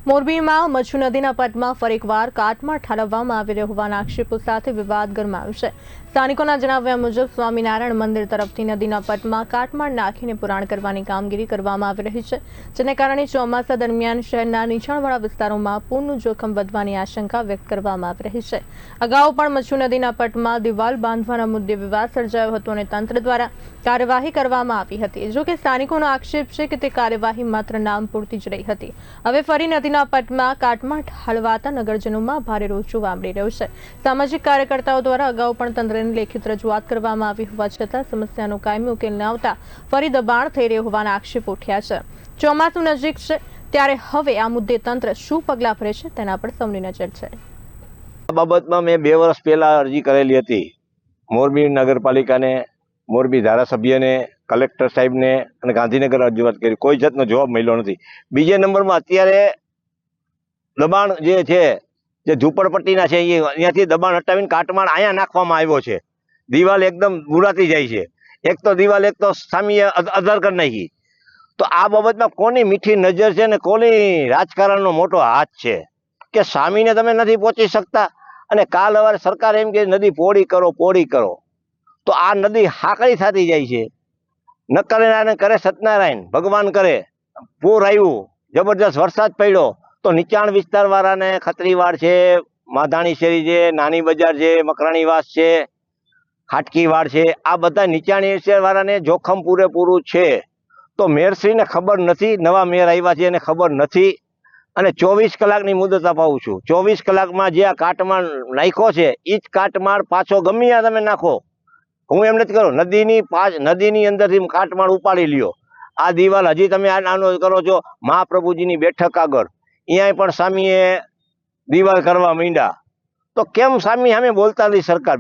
મોરબીમાં મચ્છુ નદીના પટમાં ફરી એકવાર કાટમાળ ઠાલવવામાં આવી રહ્યો હોવાના આક્ષેપો સાથે વિવાદ ગરમાયો છે। સ્થાનિકોના જણાવ્યા મુજબ સ્વામિનારાયણ મંદિર તરફથી નદીના પટમાં કાટમાળ નાખીને પુરાણ કરવાની કામગીરી કરવામાં આવી રહી છે, જેને કારણે ચોમાસા દરમિયાન શહેરના નીચાણવાળા વિસ્તારોમાં પૂરનું જોખમ વધવાની આશંકા વ્યક્ત કરવામાં આવી રહી છે। અગાઉ પણ મચ્છુ નદીના પટમાં દિવાલ બાંધવાના મુદ્દે વિવાદ સર્જાયો હતો અને તંત્ર દ્વારા કાર્યવાહી કરવામાં આવી હતી। જો કે સ્થાનિકોનો આક્ષેપ છે કે તે કાર્યવાહી માત્ર નામ પૂરતી જ રહી હતી। હવે ફરી નદીના પટમાં કાટમાળ ઠાલવાતા નગરજનોમાં ભારે રોષ જોવા મળી રહ્યો છે। સામાજિક કાર્યકર્તાઓ દ્વારા અગાઉ પણ તંત્રને લેખિત રજૂઆત કરવામાં આવી હોવા છતાં સમસ્યાનો કાયમી ઉકેલ ન આવતા ફરી દબાણ થઈ રહ્યું હોવાના આક્ષેપો ઉઠ્યા છે। ચોમાસું નજીક છે ત્યારે હવે આ મુદ્દે તંત્ર શું પગલાં ભરે છે તેના પર સૌની નજર છે। આ બાબતમાં મેં 2 વર્ષ પહેલા અરજી કરેલી હતી મોરબી નગરપાલિકાને, મોરબી ધારાસભ્યને, કલેક્ટર સાહેબને અને ગાંધીનગર રજૂઆત કરી। કોઈ જાતનો જવાબ મળ્યો નથી। બીજા નંબરમાં અત્યારે દબાણ જે છે જે ઝૂંપડપટ્ટીના છે અહીંયાથી દબાણ હટાવીને કાટમાળ અહીંયા નાખવામાં આવ્યો છે। દિવાલ એકદમ બુરાતી જાય છે। એક તો દિવાલ એક તો સામી અધર કરી નાખી। તો આ બાબતમાં કોની મીઠી નજર છે ને કોની રાજકારણનો મોટો હાથ છે કે સામીને તમે નથી પહોંચી શકતા અને કાલ સવારે સરકાર એમ કે નદી પહોળી કરો। તો આ નદી હાકડી થતી જાય છે। ન કરે કરે સત્યનારાયણ ભગવાન કરે, પૂર આવ્યું, જબરજસ્ત વરસાદ પડ્યો તો નીચાણ વિસ્તારવાળાને ખત્રીવાડ છે, માધાણી શેરી છે, નાની બજાર છે, મકરાણીવાસ છે, ખાટકીવાડ છે, આ બધા નીચાણ વિસ્તારવાળાને જોખમ પૂરેપૂરું છે। તો મેયરશ્રીને ખબર નથી, નવા મેયર આવ્યા છે એને ખબર નથી અને 24 કલાકની મુદત અપાવું છું। 24 કલાકમાં જે આ કાટમાળ નાખ્યો છે એ જ કાટમાળ પાછો ગમે ત્યાં તમે નાખો। હું એમ નથી કરું નદીની અંદરથી કાટમાળ ઉપાડી લ્યો। આ દિવાલ હજી તમે આનો કરો છો મહાપ્રભુજીની બેઠક આગળ, અહીંયા પણ સામીએ દિવાલ કરવા માંડ્યા। તો કેમ સામે બોલતા નથી સરકાર?